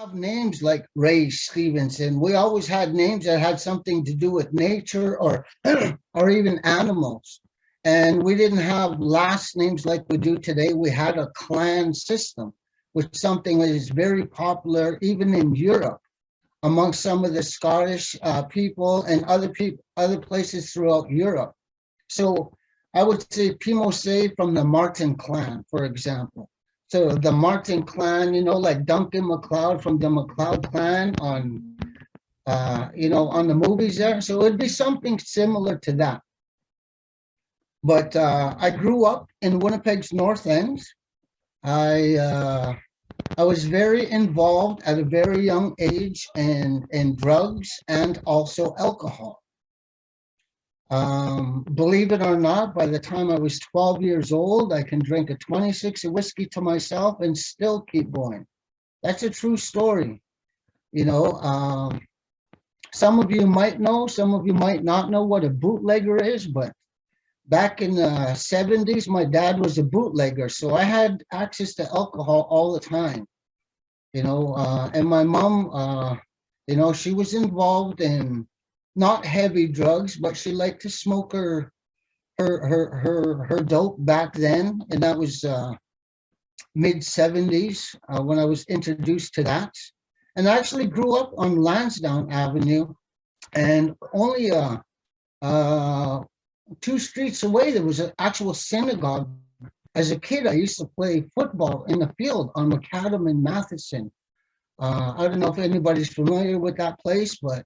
have names like Ray Stevenson. We always had names that had something to do with nature or or even animals. And we didn't have last names like we do today. We had a clan system, which is something that is very popular even in Europe among some of the Scottish people and other places throughout Europe. So I would say Pimose from the Martin clan, for example. So the Martin clan, like Duncan MacLeod from the MacLeod clan on the movies there. So it'd be something similar to that. But I grew up in Winnipeg's North End. I I was very involved at a very young age in drugs and also alcohol. Believe it or not, by the time I was 12 years old, I can drink a 26 of whiskey to myself and still keep going. That's a true story. You know, some of you might know, some of you might not know what a bootlegger is, but back in the 70s, my dad was a bootlegger. So I had access to alcohol all the time, and my mom, she was involved in not heavy drugs, but she liked to smoke her dope back then. And that was mid 70s when I was introduced to that. And I actually grew up on Lansdowne Avenue, and only 2 streets away, there was an actual synagogue. As a kid, I used to play football in the field on Macadam and Matheson. I don't know if anybody's familiar with that place, but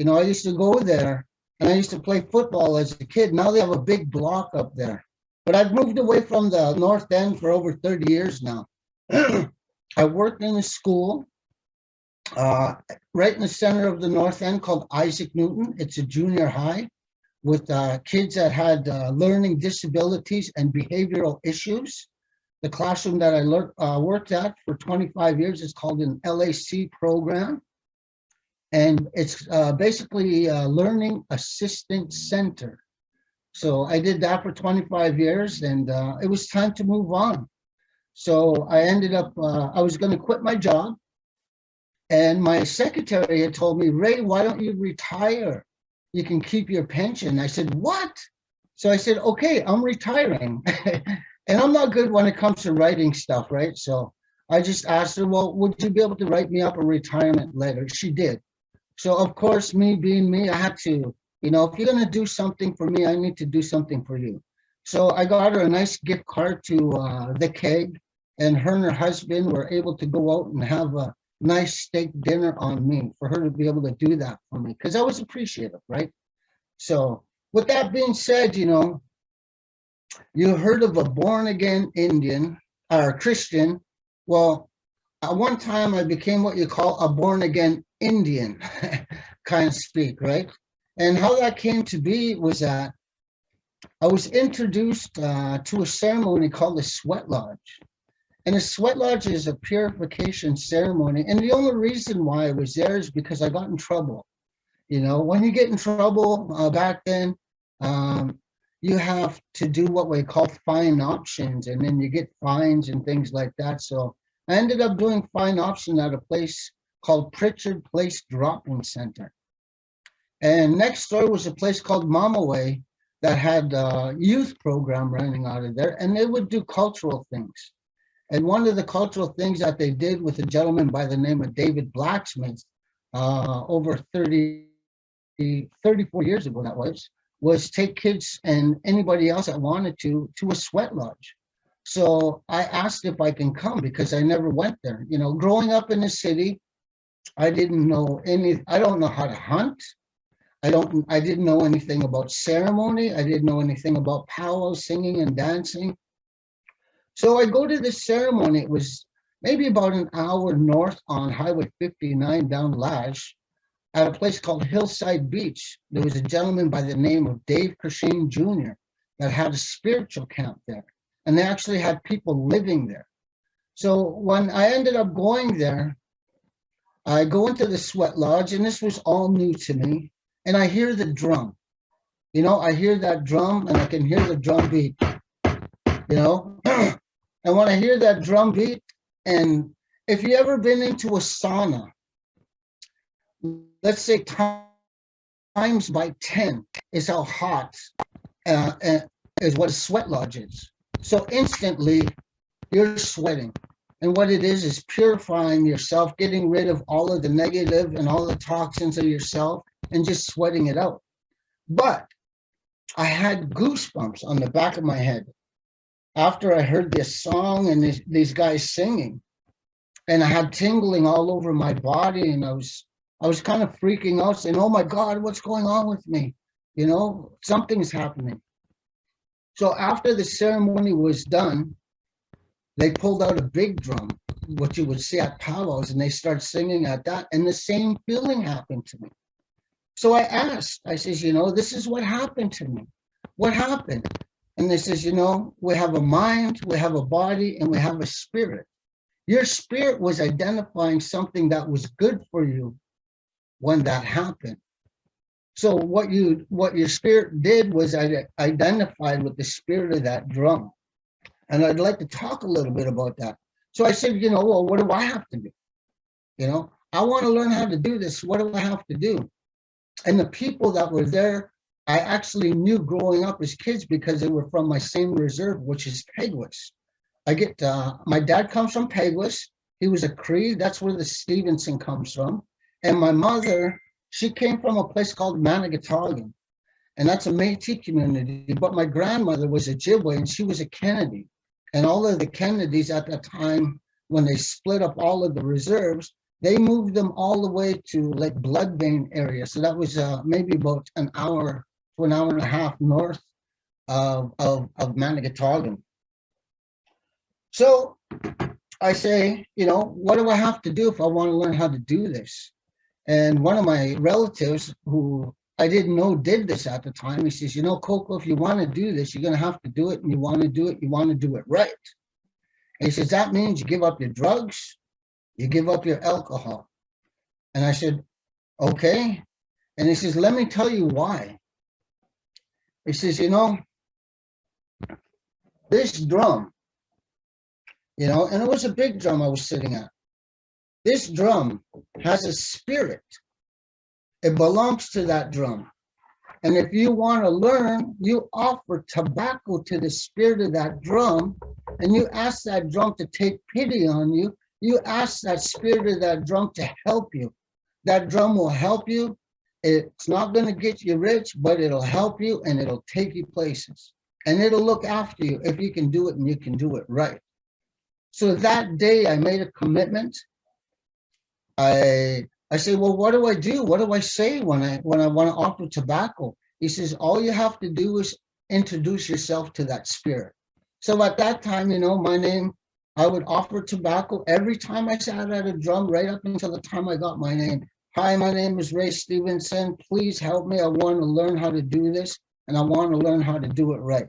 I used to go there and I used to play football as a kid. Now they have a big block up there. But I've moved away from the North End for over 30 years now. I worked in a school right in the center of the North End called Isaac Newton. It's a junior high with kids that had learning disabilities and behavioral issues. The classroom that I worked at for 25 years is called an LAC program. And it's basically a learning assistance center. So I did that for 25 years and it was time to move on. So I ended up, I was going to quit my job. And my secretary had told me, Ray, why don't you retire? You can keep your pension. I said, what? So I said, okay, I'm retiring. And I'm not good when it comes to writing stuff, right? So I just asked her, well, would you be able to write me up a retirement letter? She did. So of course, me being me, I had to, if you're going to do something for me, I need to do something for you. So I got her a nice gift card to the Keg, and her and her husband were able to go out and have a nice steak dinner on me for her to be able to do that for me because I was appreciative, right? So with that being said, you heard of a born again Indian or Christian. Well, at one time I became what you call a born again Indian, kind of speak, right? And how that came to be was that I was introduced to a ceremony called the Sweat Lodge. And a sweat lodge is a purification ceremony. And the only reason why I was there is because I got in trouble. When you get in trouble back then, you have to do what we call fine options, and then you get fines and things like that. So I ended up doing fine option at a place called Pritchard Place Drop-In Center. And next door was a place called Mama Way that had a youth program running out of there, and they would do cultural things. And one of the cultural things that they did with a gentleman by the name of David Blacksmith over 34 years ago, that was take kids and anybody else that wanted to a sweat lodge. So I asked if I can come because I never went there. Growing up in the city, I don't know how to hunt. I didn't know anything about ceremony. I didn't know anything about powwow, singing and dancing. So I go to this ceremony. It was maybe about an hour north on Highway 59 down Lash at a place called Hillside Beach. There was a gentleman by the name of Dave Cushing Jr. that had a spiritual camp there. And they actually had people living there. So when I ended up going there, I go into the sweat lodge, and this was all new to me. And I hear the drum. I hear that drum, and I can hear the drum beat, And when I hear that drum beat, and if you ever been into a sauna, let's say times by 10 is how hot is what a sweat lodge is. So instantly you're sweating. And what it is purifying yourself, getting rid of all of the negative and all the toxins of yourself and just sweating it out. But I had goosebumps on the back of my head after I heard this song and these guys singing. And I had tingling all over my body, and I was kind of freaking out, saying, "Oh my God, what's going on with me? You know, something's happening." So after the ceremony was done, they pulled out a big drum, what you would see at powwows, and they started singing at that, and the same feeling happened to me. So I asked, I says, this is what happened to me. What happened? And they says, we have a mind, we have a body, and we have a spirit. Your spirit was identifying something that was good for you when that happened. So what your spirit did was identified with the spirit of that drum. And I'd like to talk a little bit about that. So I said, well, what do I have to do? I want to learn how to do this. What do I have to do? And the people that were there, I actually knew growing up as kids because they were from my same reserve, which is Peguis. My dad comes from Peguis. He was a Cree. That's where the Stevenson comes from. And my mother, she came from a place called Manitoba, and that's a Métis community. But my grandmother was a Ojibwe, and she was a Kennedy. And all of the Kennedys at that time, when they split up all of the reserves, they moved them all the way to like Blood Vein area. So that was maybe about an hour to an hour and a half north of Manitoba. So I say, what do I have to do if I want to learn how to do this? And one of my relatives who I didn't know did this at the time, he says, Coco, if you want to do this, you're going to have to do it. And you want to do it, you want to do it right. And he says, that means you give up your drugs, you give up your alcohol. And I said, okay. And he says, let me tell you why. He says, this drum, and it was a big drum I was sitting at. This drum has a spirit. It belongs to that drum. And if you want to learn, you offer tobacco to the spirit of that drum, and you ask that drum to take pity on you. You ask that spirit of that drum to help you. That drum will help you. It's not going to get you rich, but it'll help you, and it'll take you places. And it'll look after you if you can do it, and you can do it right. So that day I made a commitment. I say, well, what do I do? What do I say when I want to offer tobacco? He says, all you have to do is introduce yourself to that spirit. So at that time, my name, I would offer tobacco every time I sat at a drum, right up until the time I got my name. Hi, my name is Ray Stevenson. Please help me. I want to learn how to do this, and I want to learn how to do it right.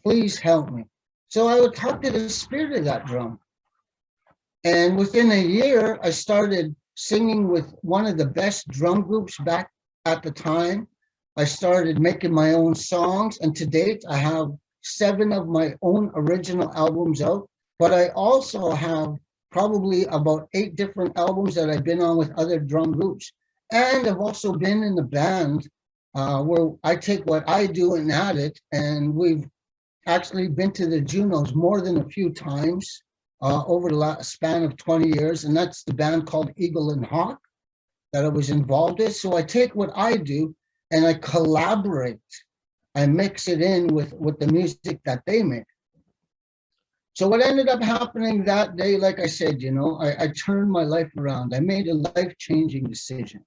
Please help me. So I would talk to the spirit of that drum. And within a year, I started singing with one of the best drum groups back at the time. I started making my own songs, and to date, I have 7 of my own original albums out, but I also have probably about 8 different albums that I've been on with other drum groups. And I've also been in the band where I take what I do and add it, and we've actually been to the Junos more than a few times. Over the span of 20 years, and that's the band called Eagle and Hawk that I was involved in. So I take what I do and I collaborate. I mix it in with the music that they make. So what ended up happening that day, like I said, I turned my life around. I made a life-changing decision.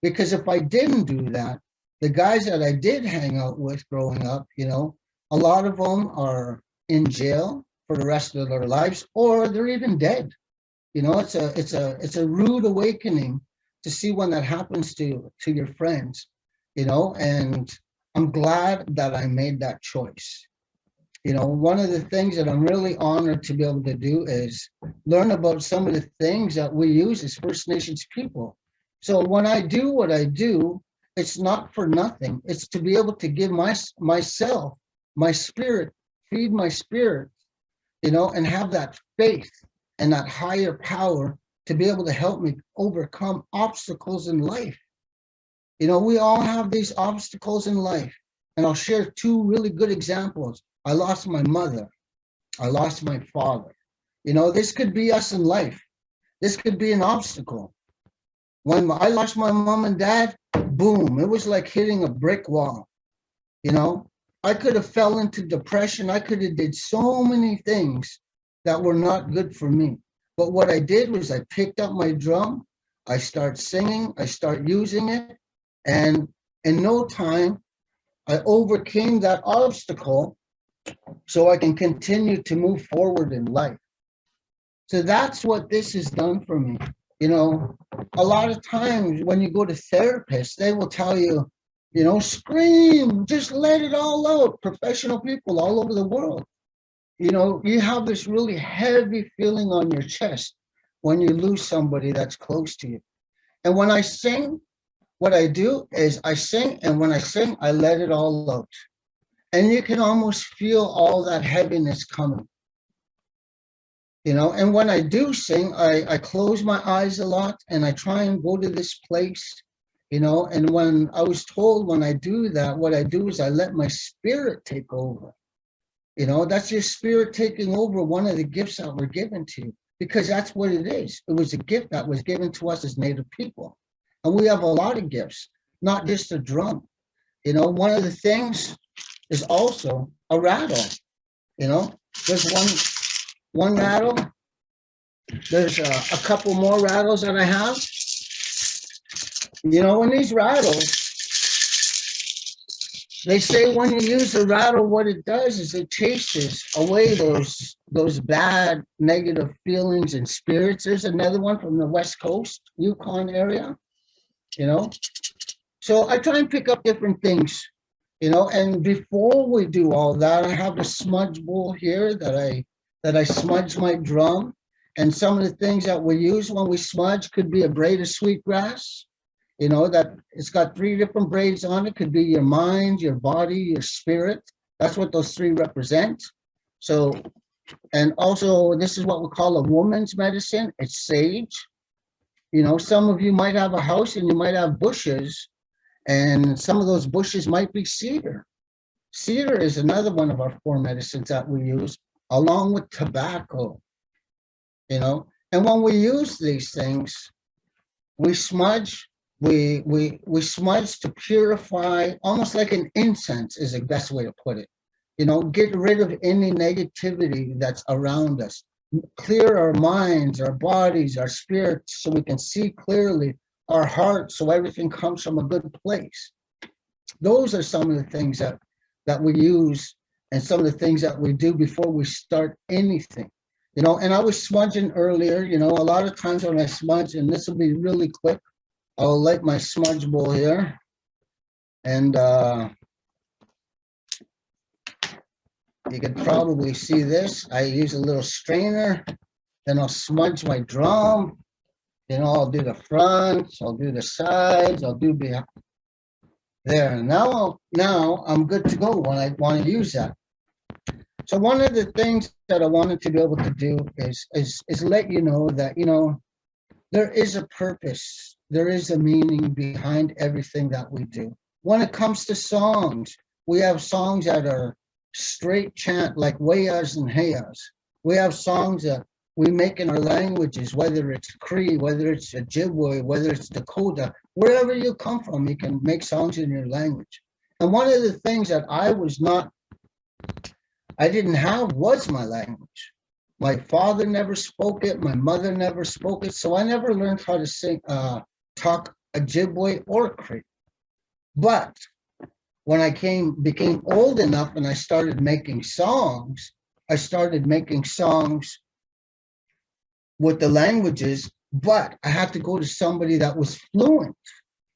Because if I didn't do that, the guys that I did hang out with growing up, a lot of them are in jail for the rest of their lives, or they're even dead. It's a rude awakening to see when that happens to your friends, and I'm glad that I made that choice. One of the things that I'm really honored to be able to do is learn about some of the things that we use as First Nations people. So when I do what I do, it's not for nothing. It's to be able to give myself, my spirit, feed my spirit, and have that faith and that higher power to be able to help me overcome obstacles in life. You know, we all have these obstacles in life. And I'll share two really good examples. I lost my mother. I lost my father. You know, this could be us in life. This could be an obstacle. When I lost my mom and dad, boom, it was like hitting a brick wall. You know, I could have fell into depression. I could have did so many things that were not good for me. But what I did was I picked up my drum, I start singing, I start using it, and in no time, I overcame that obstacle so I can continue to move forward in life. So that's what this has done for me. You know, a lot of times when you go to therapists, they will tell you, you know, scream, just let it all out. Professional people all over the world. You know, you have this really heavy feeling on your chest when you lose somebody that's close to you. And when I sing, what I do is I sing, and when I sing, I let it all out. And you can almost feel all that heaviness coming. You know, and when I do sing, I close my eyes a lot and I try and go to this place, you know, and when I was told when I do that, what I do is I let my spirit take over. You know, that's your spirit taking over one of the gifts that were given to you, because that's what it is. It was a gift that was given to us as Native people. And we have a lot of gifts, not just a drum. You know, one of the things is also a rattle. You know, there's one rattle. There's a couple more rattles that I have. You know, when these rattles, they say when you use the rattle, what it does is it chases away those bad negative feelings and spirits. There's another one from the West Coast, Yukon area, you know. So I try and pick up different things, you know, and before we do all that, I have a smudge bowl here that I smudge my drum. And some of the things that we use when we smudge could be a braid of sweetgrass. You know, that it's got 3 different braids on it. Could be your mind, your body, your spirit. That's what those 3 represent. So, and also this is what we call a woman's medicine. It's sage. You know, some of you might have a house and you might have bushes, and some of those bushes might be cedar. Cedar is another one of our 4 medicines that we use, along with tobacco, you know. And when we use these things, we smudge. We smudge to purify, almost like an incense is the best way to put it. You know, get rid of any negativity that's around us. Clear our minds, our bodies, our spirits, so we can see clearly, our hearts, so everything comes from a good place. Those are some of the things that we use, and some of the things that we do before we start anything. You know, and I was smudging earlier. You know, a lot of times when I smudge, and this will be really quick, I'll light my smudge bowl here, and you can probably see this. I use a little strainer, then I'll smudge my drum. You know, I'll do the front, I'll do the sides, I'll do behind. There, now I'm good to go when I want to use that. So one of the things that I wanted to be able to do is let you know that, you know, there is a purpose. There is a meaning behind everything that we do. When it comes to songs, we have songs that are straight chant, like wayas and hayas. We have songs that we make in our languages, whether it's Cree, whether it's Ojibwe, whether it's Dakota, wherever you come from, you can make songs in your language. And one of the things that I didn't have was my language. My father never spoke it. My mother never spoke it. So I never learned how to sing, talk Ojibwe or Cree. But when I became old enough and I started making songs, with the languages, but I had to go to somebody that was fluent,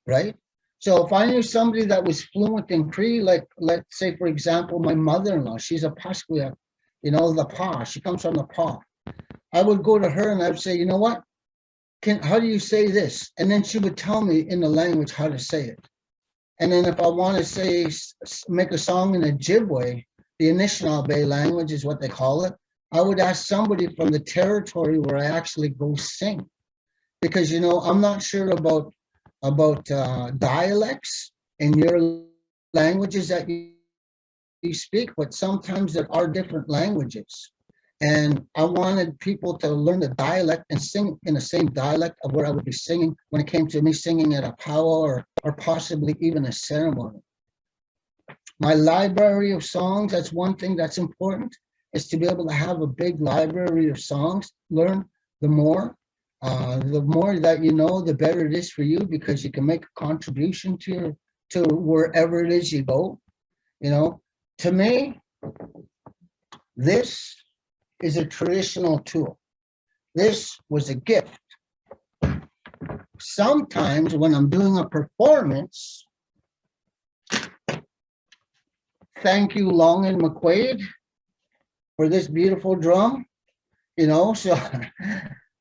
right? So if I knew somebody that was fluent in Cree, like let's say, for example, my mother-in-law, she's a Pasquia, you know, the Pa, she comes from the Pa. I would go to her and I'd say, you know what, how do you say this? And then she would tell me in the language how to say it. And then if I want to say, make a song in Ojibwe, the Anishinaabe language is what they call it, I would ask somebody from the territory where I actually go sing, because I'm not sure about dialects in your languages that you speak, but sometimes there are different languages. And I wanted people to learn the dialect and sing in the same dialect of what I would be singing when it came to me singing at a powwow or possibly even a ceremony. My library of songs, that's one thing that's important, is to be able to have a big library of songs. Learn the more. The more that you know, the better it is for you, because you can make a contribution to wherever it is you go. To me, this is a traditional tool. This was a gift. Sometimes when I'm doing a performance, thank you, Long and McQuaid, for this beautiful drum. So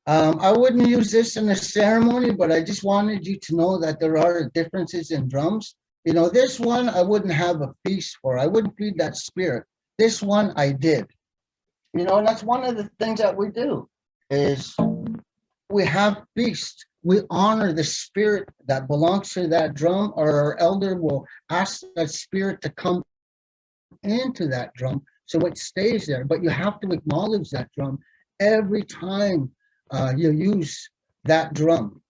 I wouldn't use this in a ceremony, but I just wanted you to know that there are differences in drums. This one I wouldn't have a feast for. I wouldn't feed that spirit. This one I did. And that's one of the things that we do, is we have feast. We honor the spirit that belongs to that drum, or our elder will ask that spirit to come into that drum so it stays there. But you have to acknowledge that drum every time you use that drum.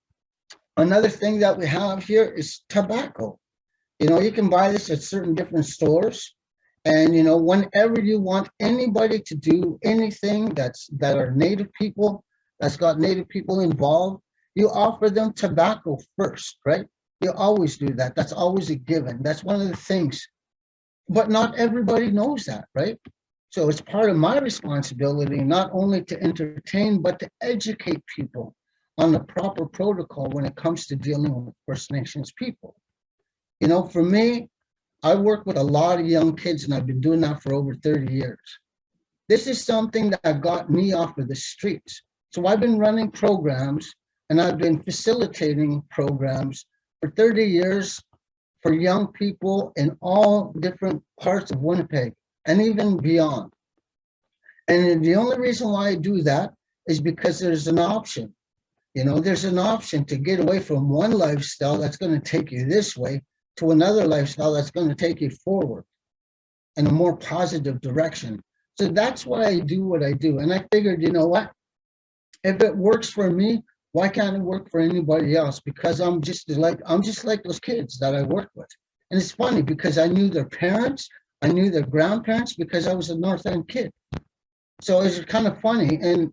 Another thing that we have here is tobacco. You can buy this at certain different stores. And whenever you want anybody to do anything that are Native people, that's got Native people involved, you offer them tobacco first, right? You always do that. That's always a given. That's one of the things. But not everybody knows that, right? So it's part of my responsibility not only to entertain, but to educate people on the proper protocol when it comes to dealing with First Nations people. For me, I work with a lot of young kids, and I've been doing that for over 30 years. This is something that got me off of the streets. So I've been running programs, and I've been facilitating programs for 30 years for young people in all different parts of Winnipeg and even beyond. And the only reason why I do that is because there's an option. There's an option to get away from one lifestyle that's going to take you this way to another lifestyle that's going to take you forward in a more positive direction. So that's why I do what I do. And I figured, what? If it works for me, why can't it work for anybody else? Because I'm just like those kids that I work with. And it's funny because I knew their parents, I knew their grandparents, because I was a North End kid. So it's kind of funny. And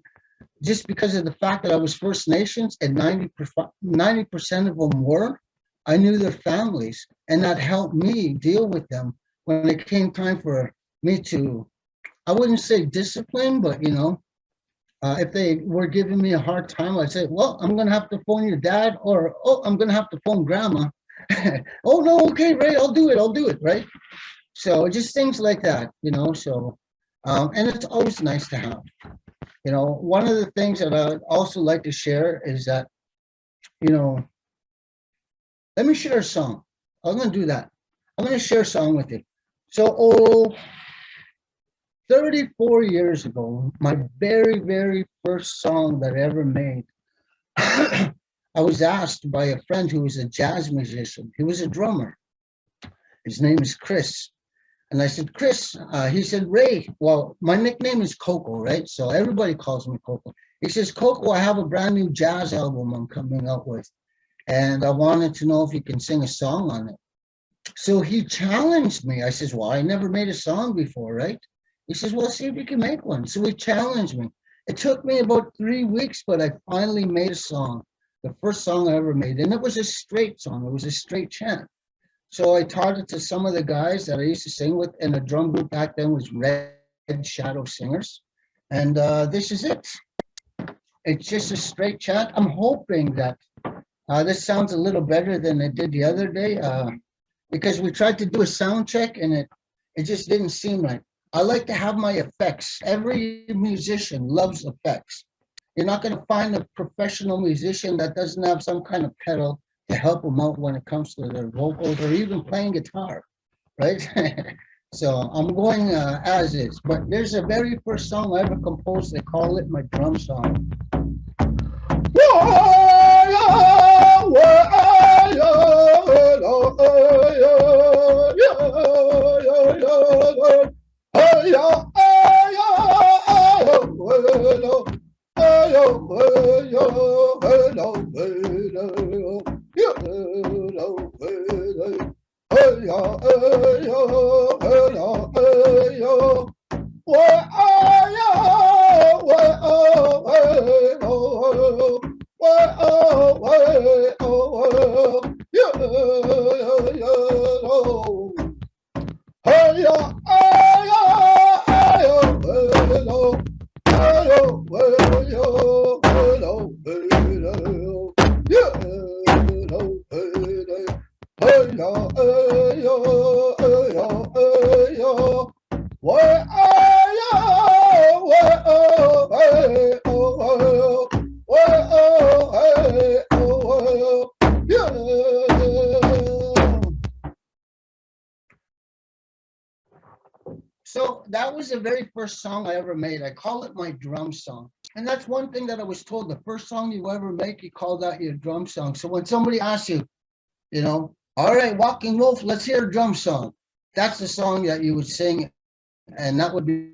just because of the fact that I was First Nations, and 90% of them were, I knew their families, and that helped me deal with them when it came time for me to, I wouldn't say discipline, but if they were giving me a hard time, I'd say, well, I'm going to have to phone your dad, or, oh, I'm going to have to phone grandma. Oh, no, okay, Ray, I'll do it, right? So just things like that, so, and it's always nice to have. One of the things that I'd also like to share is that, let me share a song. I'm going to do that. I'm going to share a song with you. So, 34 years ago, my very, very first song that I ever made, I was asked by a friend who was a jazz musician. He was a drummer. His name is Chris. And I said, Chris, he said, Ray, well, my nickname is Coco, right? So everybody calls me Coco. He says, Coco, I have a brand new jazz album I'm coming out with, and I wanted to know if you can sing a song on it. So he challenged me. I says, well, I never made a song before, right? He says, well, see if you can make one. So he challenged me. It took me about 3 weeks, but I finally made a song, the first song I ever made. And it was a straight song. It was a straight chant. So I taught it to some of the guys that I used to sing with, and the drum group back then was Red Shadow Singers. And this is it. It's just a straight chant. I'm hoping that this sounds a little better than it did the other day, because we tried to do a sound check and it just didn't seem right. I like to have my effects. Every musician loves effects. You're not going to find a professional musician that doesn't have some kind of pedal to help them out when it comes to their vocals or even playing guitar, right? So I'm going as is. But there's a very first song I ever composed. They call it my drum song. So that was the very first song I ever made. I call it my drum song. And that's one thing that I was told, the first song you ever make, you call that your drum song. So when somebody asks you, all right, Walking Wolf, let's hear a drum song. That's the song that you would sing, and that would be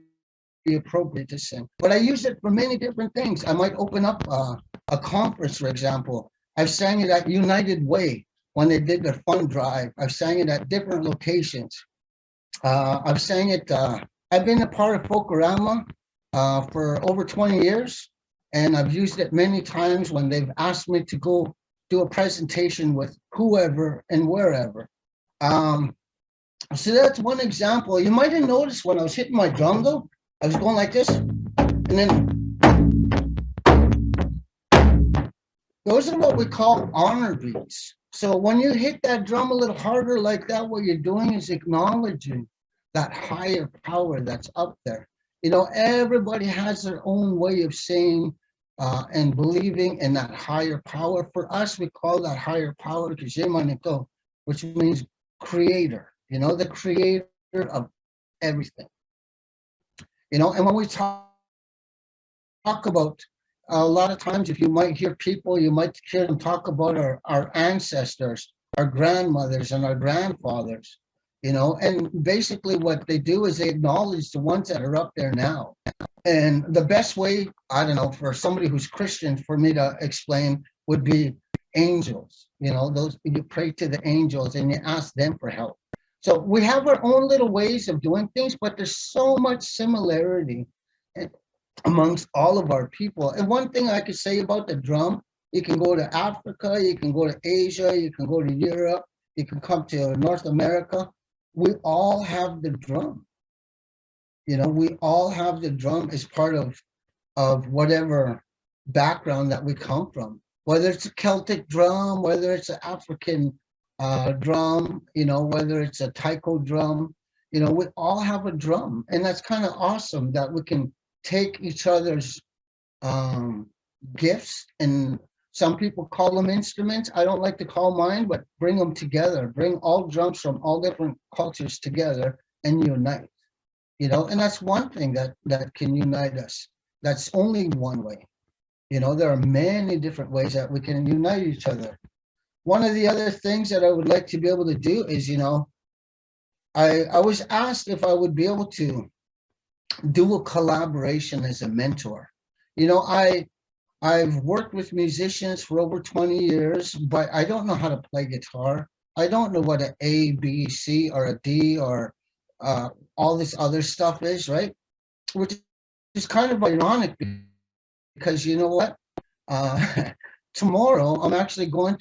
appropriate to sing. But I use it for many different things. I might open up a conference, for example. I've sang it at United Way when they did their fund drive. I've sang it at different locations. I've sang it, I've been a part of Folkorama for over 20 years, and I've used it many times when they've asked me to go do a presentation with whoever and wherever. So that's one example. You might have noticed when I was hitting my drum though, I was going like this, and then those are what we call honor beats. So when you hit that drum a little harder like that, what you're doing is acknowledging that higher power that's up there. Everybody has their own way of saying and believing in that higher power. For us, we call that higher power Manitoba, which means creator, the creator of everything. And when we talk about, a lot of times, if you might hear people, you might hear them talk about our ancestors, our grandmothers and our grandfathers, and basically what they do is they acknowledge the ones that are up there now. And the best way, I don't know, for somebody who's Christian, for me to explain would be angels. Those, you pray to the angels and you ask them for help. So we have our own little ways of doing things, but there's so much similarity amongst all of our people. And one thing I could say about the drum, you can go to Africa, you can go to Asia, you can go to Europe, you can come to North America. We all have the drum. We all have the drum as part of whatever background that we come from, whether it's a Celtic drum, whether it's an African drum, whether it's a taiko drum, we all have a drum. And that's kind of awesome that we can take each other's gifts, and some people call them instruments. I don't like to call mine, but bring them together, bring all drums from all different cultures together and unite, and that's one thing that can unite us. That's only one way. There are many different ways that we can unite each other. One of the other things that I would like to be able to do is, I was asked if I would be able to do a collaboration as a mentor. I've worked with musicians for over 20 years, but I don't know how to play guitar. I don't know what an A, B, C, or a D, or all this other stuff is, right? Which is kind of ironic, because you know what? Tomorrow, I'm actually going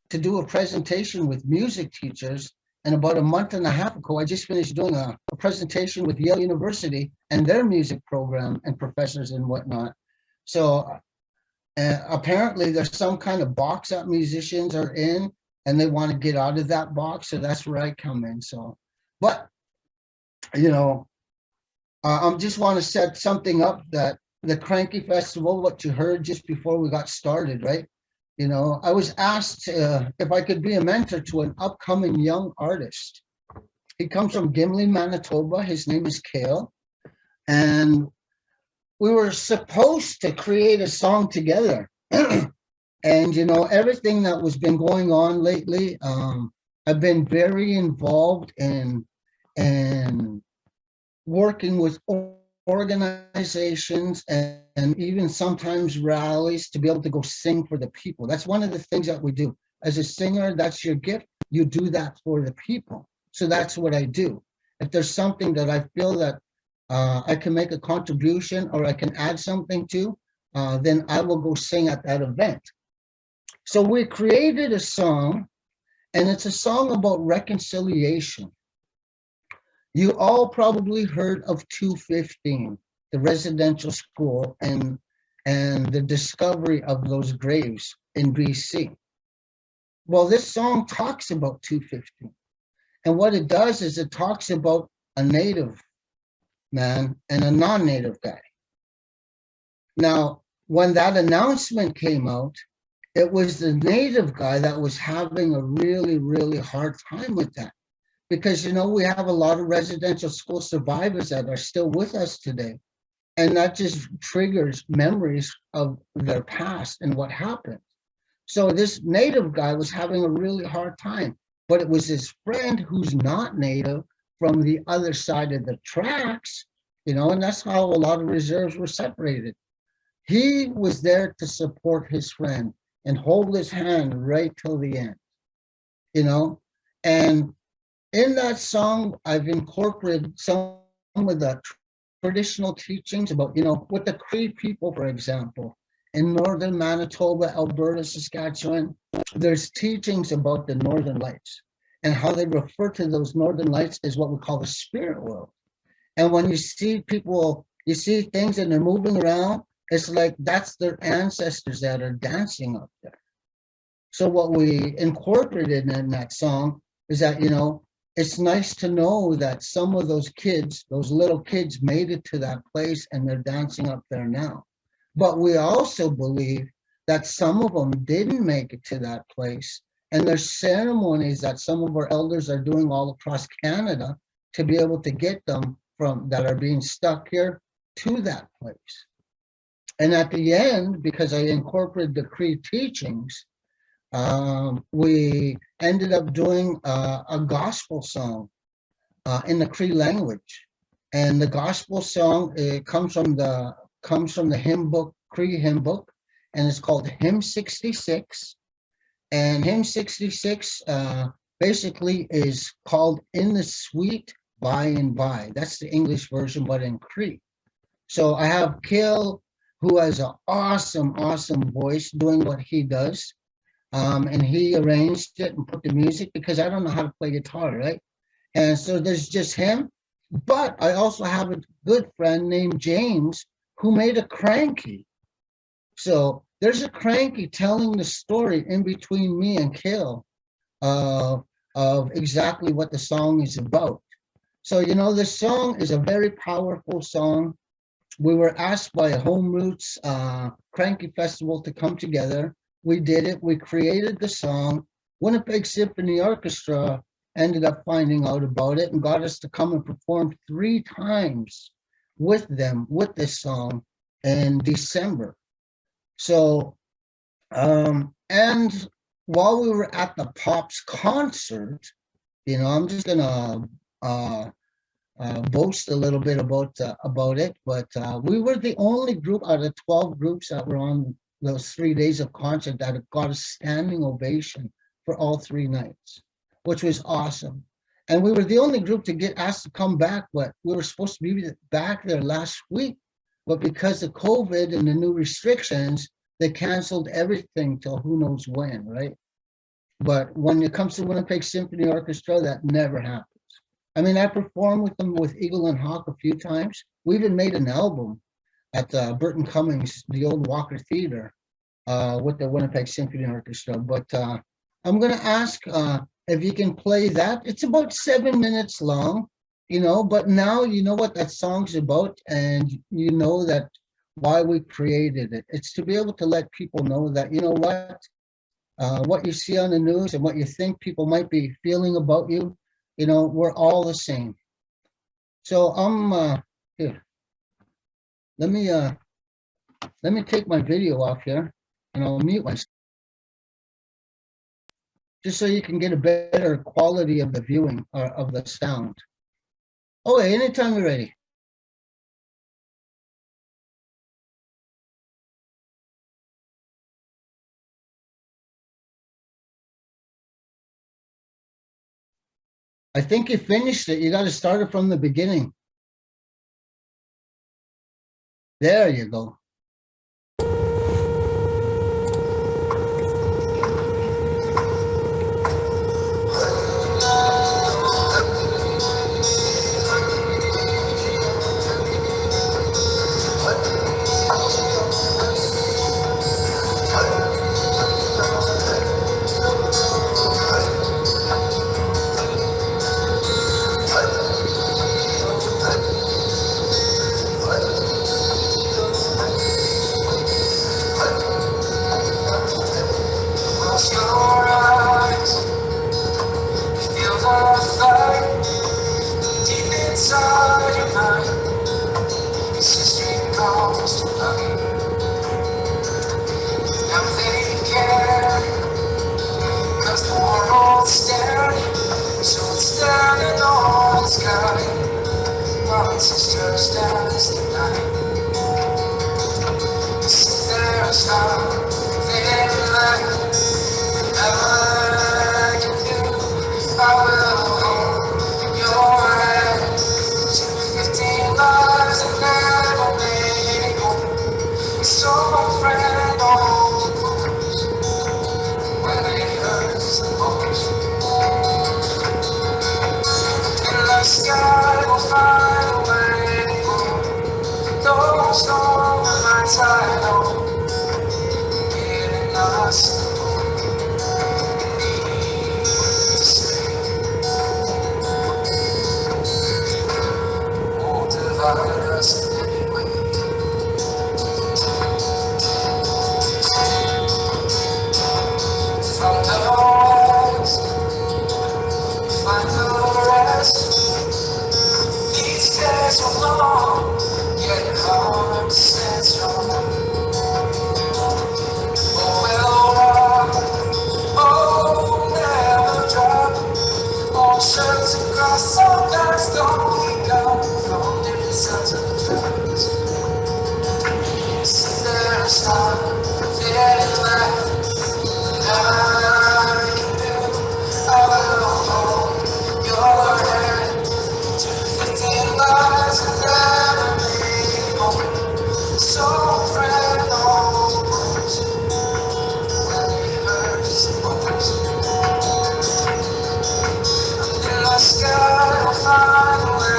to do a presentation with music teachers. And about a month and a half ago, I just finished doing a presentation with Yale University and their music program and professors and whatnot. So apparently there's some kind of box that musicians are in, and they want to get out of that box. So that's where I come in. So, but, I just want to set something up, that the Cranky Festival, what you heard just before we got started, right? I was asked if I could be a mentor to an upcoming young artist. He comes from Gimli, Manitoba. His name is Kale. And we were supposed to create a song together. And, everything that was been going on lately, I've been very involved in working with organizations and even sometimes rallies to be able to go sing for the people. That's one of the things that we do. As a singer, that's your gift. You do that for the people. So that's what I do. If there's something that I feel that I can make a contribution or I can add something to, then I will go sing at that event. So we created a song, and it's a song about reconciliation. You all probably heard of 215, the residential school, and the discovery of those graves in BC. Well, this song talks about 215. And what it does is it talks about a native man and a non-native guy. Now, when that announcement came out, it was the native guy that was having a really, really hard time with that. Because, we have a lot of residential school survivors that are still with us today. And that just triggers memories of their past and what happened. So this native guy was having a really hard time, but it was his friend who's not native from the other side of the tracks, and that's how a lot of reserves were separated. He was there to support his friend and hold his hand right till the end, and in that song, I've incorporated some of the traditional teachings about, with the Cree people, for example, in northern Manitoba, Alberta, Saskatchewan, there's teachings about the Northern Lights and how they refer to those Northern Lights as what we call the spirit world. And when you see people, you see things and they're moving around, it's like that's their ancestors that are dancing up there. So what we incorporated in that song is that, it's nice to know that some of those kids, those little kids, made it to that place and they're dancing up there now. But we also believe that some of them didn't make it to that place. And there's ceremonies that some of our elders are doing all across Canada to be able to get them from that are being stuck here to that place. And at the end, because I incorporated the Cree teachings, we ended up doing a gospel song in the Cree language, and the gospel song comes from the hymn book, Cree hymn book, and it's called Hymn 66. And Hymn 66 basically is called In the Sweet By and By. That's the English version, but in Cree. So I have Kil, who has an awesome, awesome voice, doing what he does. And he arranged it and put the music because I don't know how to play guitar, right? And so there's just him. But I also have a good friend named James who made a cranky. So there's a cranky telling the story in between me and Kale of exactly what the song is about. So, this song is a very powerful song. We were asked by Home Roots Cranky Festival to come together. We did it. We created the song. Winnipeg Symphony Orchestra ended up finding out about it and got us to come and perform 3 times with them with this song in December. So, and while we were at the Pops concert, I'm just gonna boast a little bit about it, but we were the only group out of 12 groups that were on those 3 days of concert that got a standing ovation for all 3 nights, which was awesome. And we were the only group to get asked to come back, but we were supposed to be back there last week. But because of COVID and the new restrictions, they canceled everything till who knows when, right? But when it comes to Winnipeg Symphony Orchestra, that never happens. I mean, I performed with them with Eagle and Hawk a few times. We even made an album at Burton Cummings, the old Walker Theater, with the Winnipeg Symphony Orchestra. But I'm going to ask if you can play that. It's about 7 minutes long, but now you know what that song's about, and you know that why we created it. It's to be able to let people know that, what you see on the news and what you think people might be feeling about you, You know, we're all the same. So I'm here. Let me take my video off here, and I'll mute myself just so you can get a better quality of the viewing or of the sound. Okay, anytime you're ready. I think you finished it. You got to start it from the beginning. There you go. Sisters dance the night. There's nothing like I can do. I will hold your hand to 15 lives and never make home. So friend, hold you close when it hurts the most. And the sky will find a way to go. Those over my title, giving us the hope we need to stay. Won't divide us in any way. From the west, find the rest. These days are long, yet hard to stand strong. Oh, we'll walk, oh, never drop. All shirts across our backs, don't we come from different sides of the tracks. So there's nothing left that I can do. I will hold your hand to 15 lives and never make home. So friend, hold you close when it hurts the most. In the sky, I'll find a way.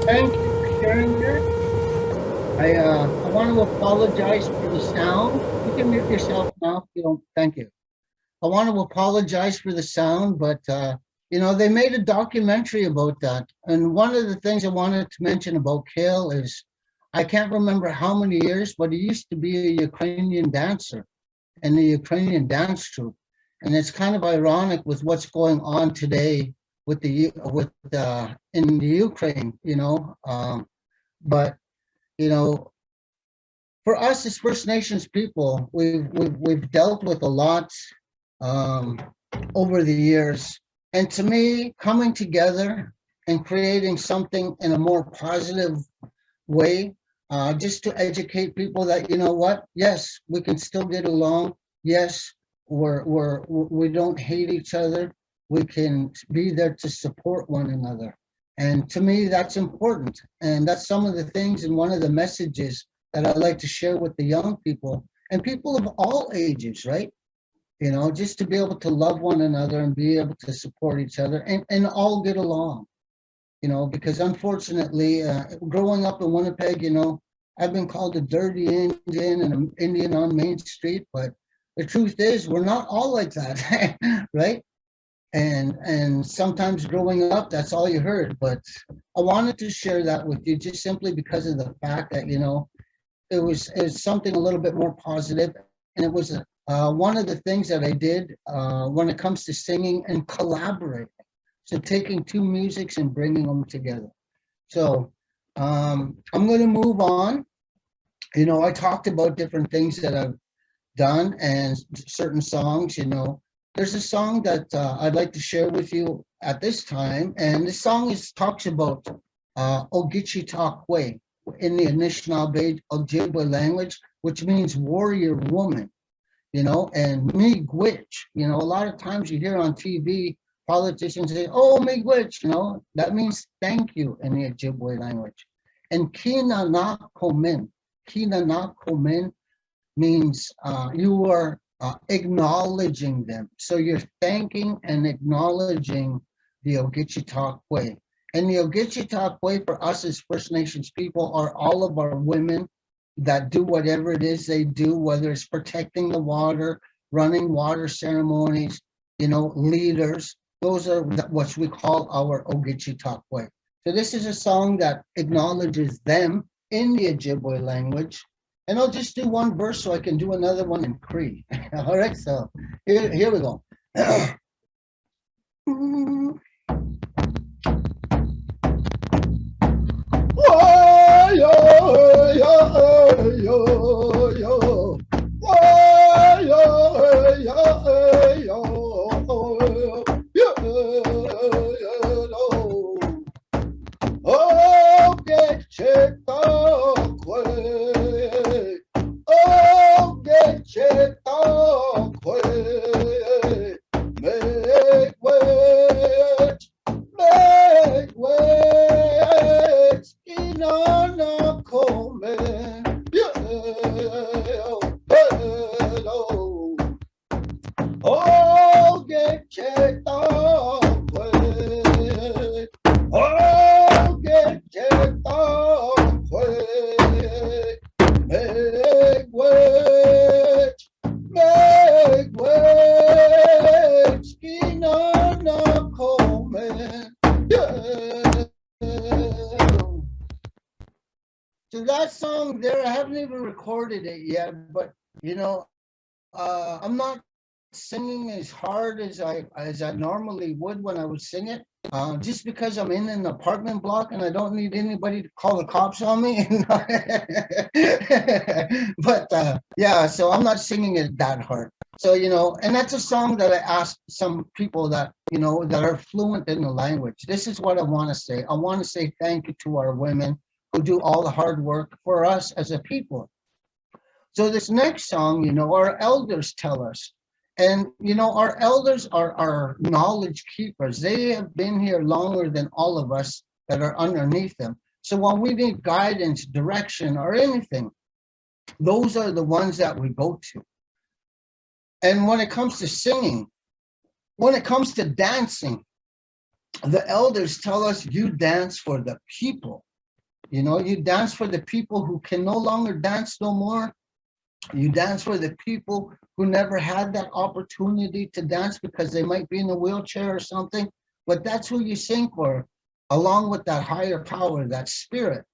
Thank you for sharing that. I want to apologize for the sound. You can mute yourself now if you don't. Thank you. I want to apologize for the sound, but they made a documentary about that. And one of the things I wanted to mention about Kale is I can't remember how many years, but he used to be a Ukrainian dancer in the Ukrainian dance troupe. And it's kind of ironic with what's going on today with in the Ukraine, but you know, for us as First Nations people, we've dealt with a lot um, over the years. And to me, coming together and creating something in a more positive way, just to educate people that, you know what, yes, we can still get along. Yes, we don't hate each other. We can be there to support one another. And to me, that's important. And that's some of the things and one of the messages that I like to share with the young people and people of all ages, right? Just to be able to love one another and be able to support each other and all get along, because unfortunately, growing up in Winnipeg, I've been called a dirty Indian and an Indian on Main Street, but the truth is we're not all like that, right? And sometimes growing up, that's all you heard. But I wanted to share that with you just simply because of the fact that, it was something a little bit more positive, and it was one of the things that I did when it comes to singing and collaborating. So taking two musics and bringing them together. So I'm going to move on. I talked about different things that I've done and certain songs. There's a song that I'd like to share with you at this time, and this song talks about Ogichi Takwe in the Anishinaabe Ojibwe language, which means warrior woman, and miigwech. A lot of times you hear on TV politicians say, oh, miigwech, that means thank you in the Ojibwe language. And kina na komen means you are acknowledging them. So you're thanking and acknowledging the Ogichi And the Ogichi for us as First Nations people are all of our women that do whatever it is they do, whether it's protecting the water, running water ceremonies, leaders. Those are what we call our Ogichi. So this is a song that acknowledges them in the Ojibwe language. And I'll just do one verse so I can do another one in Cree. All right, so here we go. So that song there, I haven't even recorded it yet, but I'm not singing as hard as I normally would when I would sing it, just because I'm in an apartment block and I don't need anybody to call the cops on me. But yeah, so I'm not singing it that hard. So and that's a song that I asked some people that that are fluent in the language. This is what I want to say. I want to say thank you to our women who do all the hard work for us as a people. So this next song, our elders tell us, and our elders are our knowledge keepers. They have been here longer than all of us that are underneath them. So when we need guidance, direction, or anything, those are the ones that we go to. And when it comes to singing, when it comes to dancing, the elders tell us you dance for the people. You dance for the people who can no longer dance no more. You dance for the people who never had that opportunity to dance because they might be in a wheelchair or something. But that's who you sing for, along with that higher power, that spirit.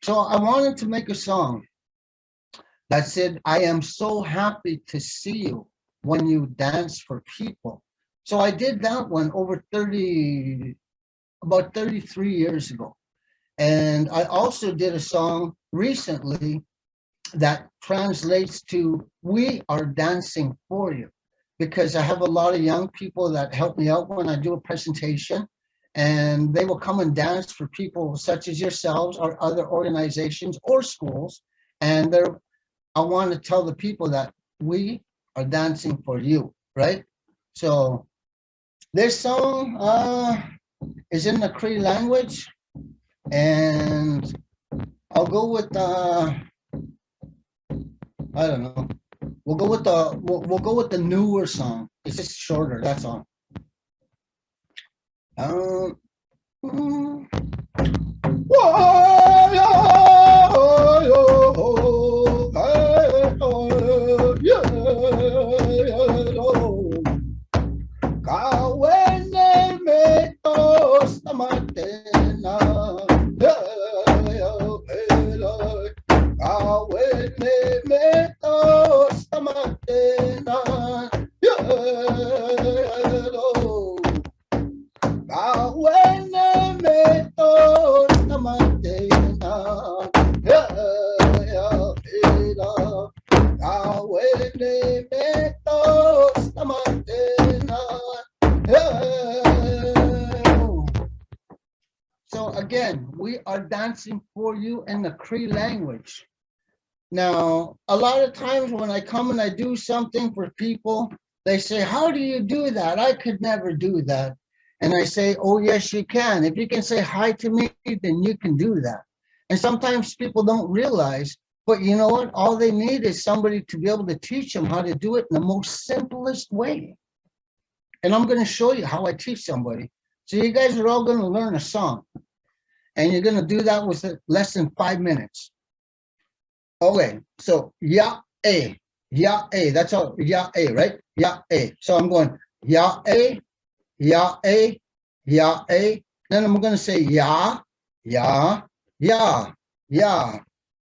So I wanted to make a song that said, I am so happy to see you when you dance for people. So I did that one about 33 years ago. And I also did a song recently that translates to, we are dancing for you, because I have a lot of young people that help me out when I do a presentation, and they will come and dance for people such as yourselves or other organizations or schools. And I want to tell the people that we are dancing for you, right? So this song is in the Cree language, and I'll go with I don't know. We'll go with the newer song. It's just shorter. That's all. So again, we are dancing for you in the Cree language. Now, a lot of times when I come and I do something for people, they say, how do you do that? I could never do that. And I say, oh, yes, you can. If you can say hi to me, then you can do that. And sometimes people don't realize, but you know what? All they need is somebody to be able to teach them how to do it in the most simplest way. And I'm going to show you how I teach somebody. So you guys are all going to learn a song. And you're going to do that with less than 5 minutes. Okay, so ya-a, that's all, ya-a, right? Ya-a. So I'm going ya-a, ya-a, ya-a. Then I'm going to say ya, ya, ya, ya.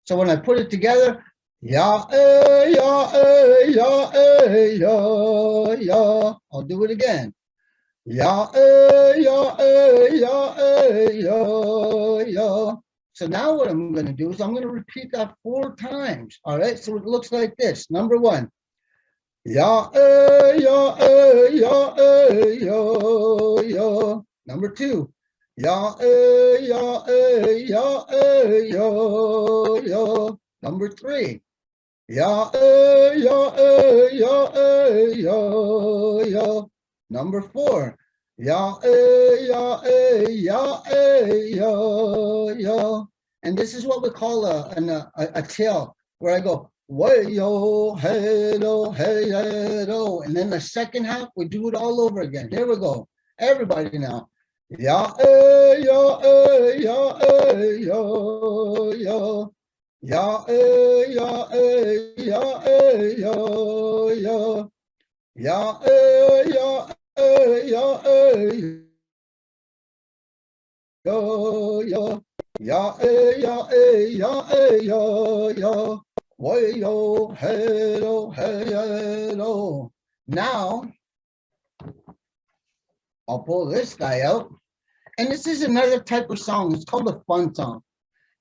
So when I put it together, ya-a, ya-a, ya-a, ya, ya. I'll do it again. Ya-a, ya-a, ya-a, ya, ya. So now what I'm going to do is I'm going to repeat that 4 times. All right. So it looks like this. Number 1. Ya, ya, ya, ya, ya. Number 2. Ya, ya, ya, ya, ya. Number 3. Ya, ya, ya, ya, ya. Number 4. Ya, ya, ya, ya, ya. And this is what we call a tail, where I go, way-yo, hey-do, hey-do. And then the second half, we do it all over again. Here we go. Everybody now. Ya, ya, ya, ya, ya. Ya, ya, ya, ya, ya. Ya, ya, ya, ya, ya. Ya, ya, ya, ya, ya. Way-yo, hey-do, hey-do. Now, I'll pull this guy out. And this is another type of song. It's called a fun song.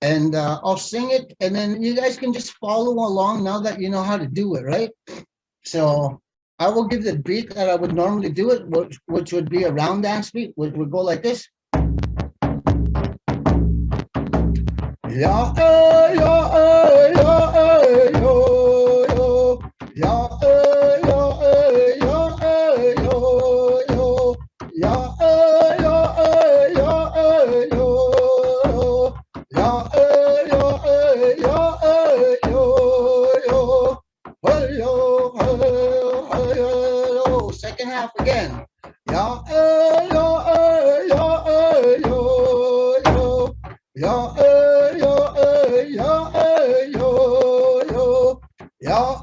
And I'll sing it, and then you guys can just follow along now that you know how to do it, right? So I will give the beat that I would normally do it, which would be a round dance beat, which would go like this. Yeah, yeah, yeah, yo, yo. Yeah, yeah, yeah, yo, yo. Yeah, yeah, yeah, yo. Yeah, yeah, yeah, yo. Hey, yo, hey, yo. Second half again. Yeah, yeah, yeah, yo. Yeah, yo, yo. Yeah, yo, yo. Yeah,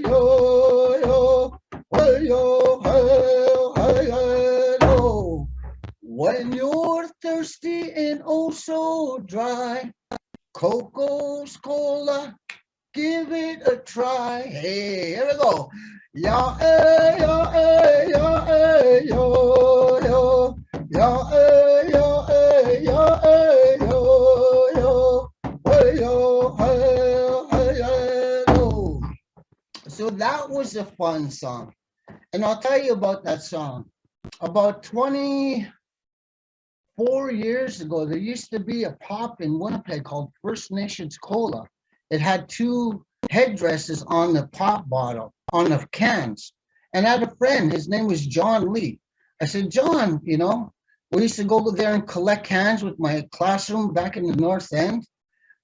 yo, yo. Hey, yo, hey, yo. When you're thirsty and oh so dry, Coco's Cola, give it a try. Hey, here we go. Yeah, yo, yo. Yeah, yo. Hey, yo, hey, yo. So that was a fun song. And I'll tell you about that song. About 24 years ago, there used to be a pop in Winnipeg called First Nations Cola. It had two headdresses on the pop bottle, on the cans. And I had a friend, his name was John Lee. I said, John, we used to go there and collect cans with my classroom back in the North End.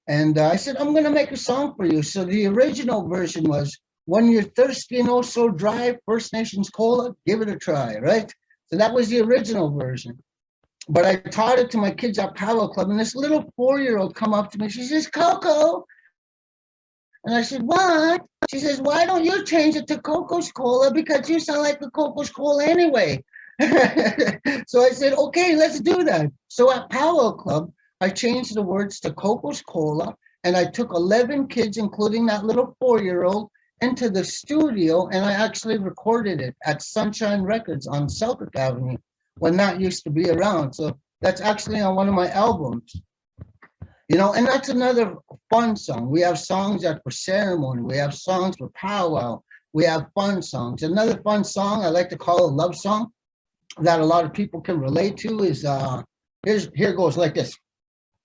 And I said, I'm going to make a song for you. So the original version was, when you're thirsty and oh so dry, First Nations Cola, give it a try, right? So that was the original version. But I taught it to my kids at Powwow Club, and this little 4-year-old come up to me. She says, Coco. And I said, what? She says, why don't you change it to Coco's Cola? Because you sound like the Coco's Cola anyway. So I said, okay, let's do that. So at Powwow Club, I changed the words to Coco's Cola, and I took 11 kids, including that little 4-year-old, into the studio, and I actually recorded it at Sunshine Records on Southwick Avenue when that used to be around. So that's actually on one of my albums. And that's another fun song. We have songs that for ceremony. We have songs for powwow. We have fun songs. Another fun song I like to call a love song that a lot of people can relate to is, here goes like this.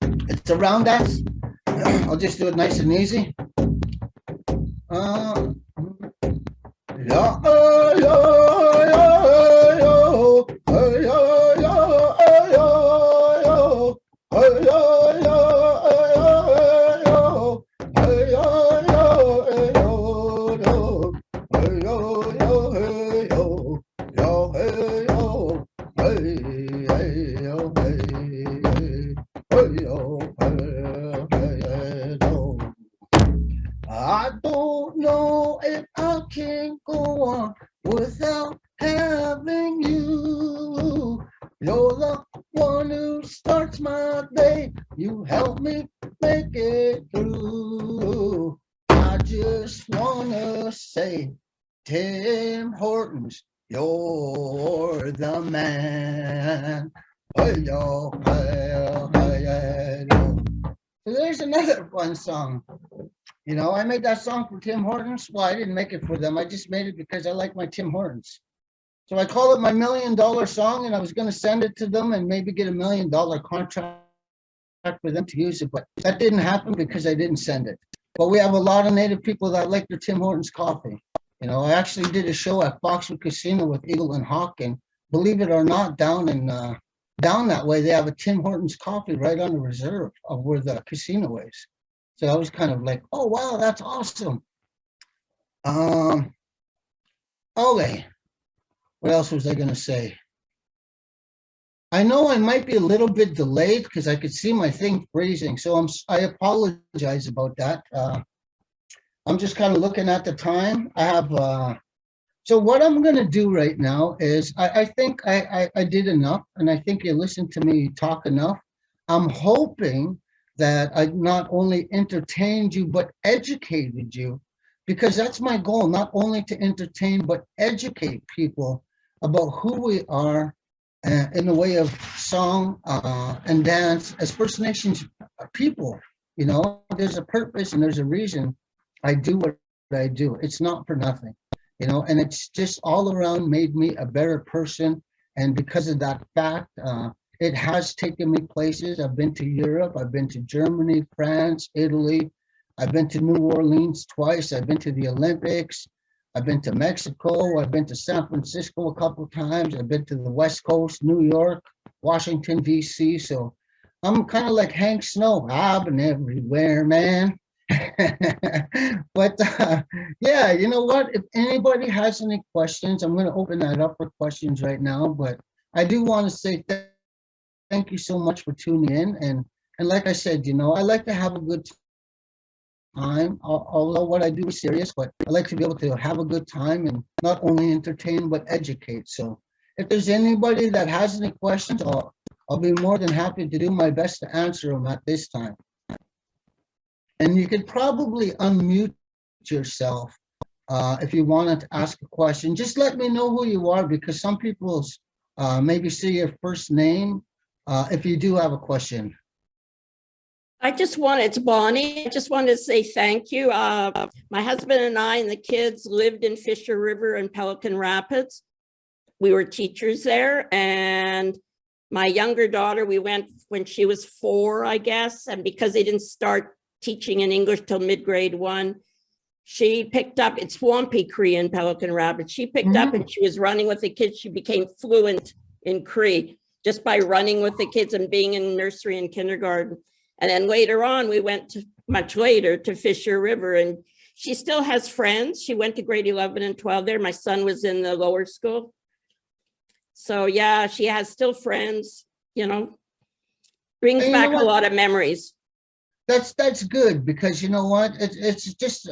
It's a round dance. I'll just do it nice and easy. Yeah, yeah, I don't know if I can go on without having you. You're the one who starts my day. You help me make it through. I just wanna say, Tim Hortons, you're the man. Hey, yo, hey, hey, yo. So there's another fun song. I made that song for Tim Hortons. Well, I didn't make it for them. I just made it because I like my Tim Hortons. So I call it my $1 million song, and I was going to send it to them and maybe get $1 million contract for them to use it. But that didn't happen because I didn't send it. But we have a lot of Native people that like their Tim Hortons coffee. I actually did a show at Foxwood Casino with Eagle and Hawk, and believe it or not, down that way, they have a Tim Hortons coffee right on the reserve of where the casino is. So I was kind of like, oh, wow, that's awesome. Okay. What else was I going to say? I know I might be a little bit delayed because I could see my thing freezing. So I apologize about that. I'm just kind of looking at the time. I have, so what I'm going to do right now is I think I did enough, and I think you listened to me talk enough. I'm hoping that I not only entertained you, but educated you, because that's my goal, not only to entertain, but educate people about who we are in the way of song and dance as First Nations people. You know, there's a purpose and there's a reason I do what I do. It's not for nothing, you know, and it's just all around made me a better person. And because of that fact, it has taken me places. I've been to Europe, I've been to Germany, France, Italy. I've been to New Orleans twice. I've been to the Olympics. I've been to Mexico. I've been to San Francisco a couple of times. I've been to the West Coast, New York, Washington, D.C. So I'm kind of like Hank Snow. I've been everywhere, man. But yeah, you know what? If anybody has any questions, I'm going to open that up for questions right now. But I do want to say thank you so much for tuning in. And like I said, you know, I like to have a good time. Although what I do is serious, but I like to be able to have a good time and not only entertain but educate. So if there's anybody that has any questions, I'll be more than happy to do my best to answer them at this time. And you could probably unmute yourself if you wanted to ask a question. Just let me know who you are, because some people maybe see your first name if you do have a question. It's Bonnie. I just wanted to say thank you. My husband and I and the kids lived in Fisher River and Pelican Rapids. We were teachers there, and my younger daughter, we went when she was 4, I guess, and because they didn't start teaching in English till mid-grade 1, she picked up, it's Swampy Cree in Pelican Rapids. She picked up and she was running with the kids. She became fluent in Cree just by running with the kids and being in nursery and kindergarten. And then later on, we went much later to Fisher River, and she still has friends. She went to grade 11 and 12 there. My son was in the lower school. So yeah, she has still friends, you know, brings back a lot of memories. That's good, because you know what? It's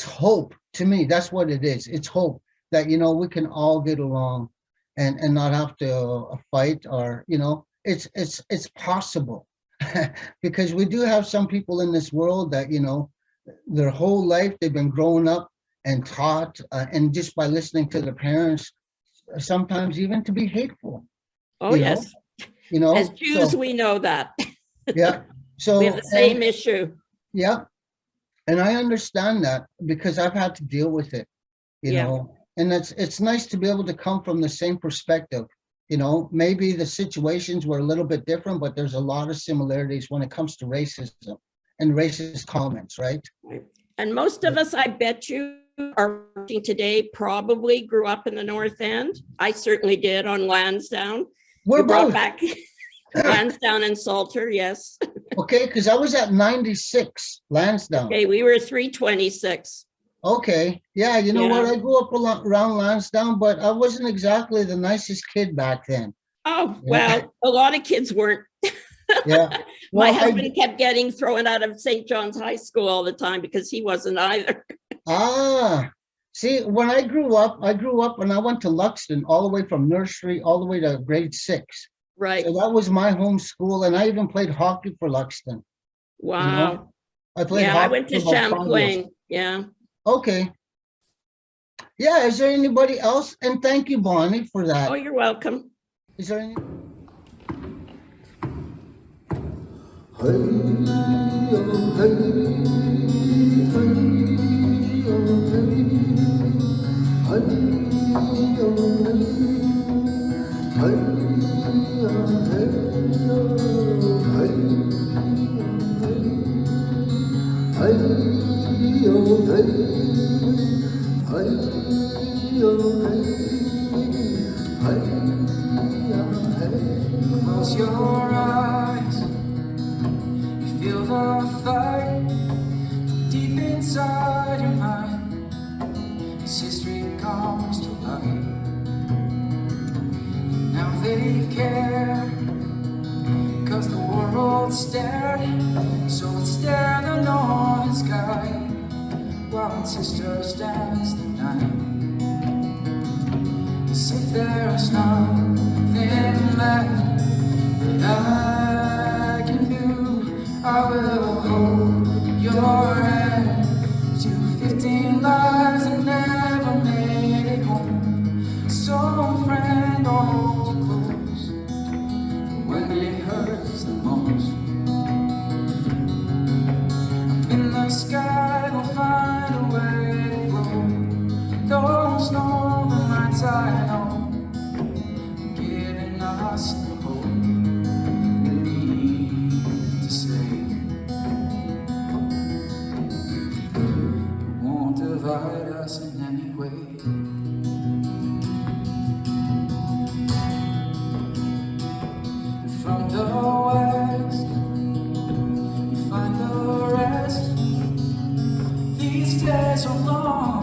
hope to me. That's what it is. It's hope that, you know, we can all get along and not have to fight, or, you know, it's possible. Because we do have some people in this world that, you know, their whole life they've been growing up and taught, and just by listening to their parents, sometimes even to be hateful. Oh, yes. You know, as Jews, we know that. Yeah. So we have the same issue. Yeah. And I understand that, because I've had to deal with it, you know, and it's nice to be able to come from the same perspective. You know, maybe the situations were a little bit different, but there's a lot of similarities when it comes to racism and racist comments, right? And most of us, I bet you, are watching today probably grew up in the North End. I certainly did on Lansdowne. We're brought both back Lansdowne and Salter, yes. Okay, because I was at 96 Lansdowne. Okay, we were 326. Okay, yeah, you know what? I grew up around Lansdowne, but I wasn't exactly the nicest kid back then. Oh, well, a lot of kids weren't. Yeah. Well, my husband kept getting thrown out of St. John's High School all the time because he wasn't either. See, when I grew up and I went to Luxton all the way from nursery all the way to grade 6. Right. So that was my home school, and I even played hockey for Luxton. Wow. You know? I played hockey. I went to Champlain. Yeah. Okay. Yeah, is there anybody else? And thank you, Bonnie, for that. Oh, you're welcome. Is there any? Close your eyes, you feel the fight deep inside your mind. As history comes to light, now they care, 'cause the world stared, so it stared the northern sky, while sisters dance the night, as if there's nothing left that I can do. I will hold your hand to 15 lives that never made it home. So friend, I'll hold you close when it hurts the most. divide us in any way. From the west, you find the rest. These days are long,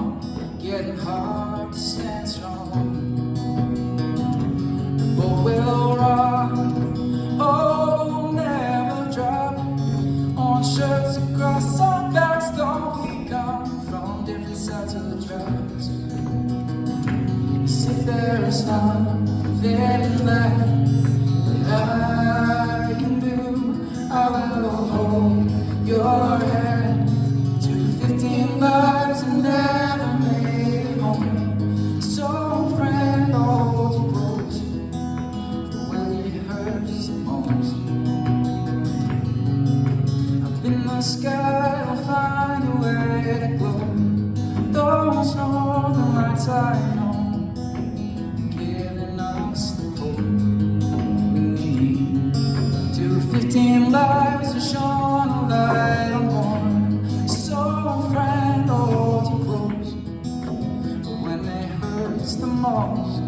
getting hard to stand strong. The boat will rock, oh, we'll never drop. On shirts across our backs, don't we come from different sides of the tracks? As if there is nothing left I can do, I will hold your hand. 15 lives and never made it home. So friend, hold you close for when it hurts the most. Up in the sky, I'll find a way to glow. Those northern lights I know, giving us the hope. 15 lives have shone a light on born. So friend, hold you close, but when it hurts the most.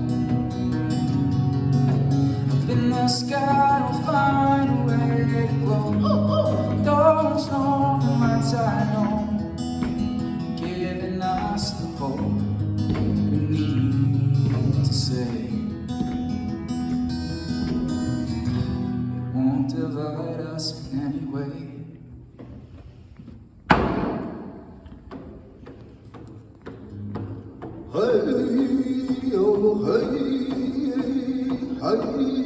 Up in the sky, I'll find a way to glow. Those northern lights I know, giving us the hope we need to say. Won't divide us in any way. Hey, oh, hey, hey.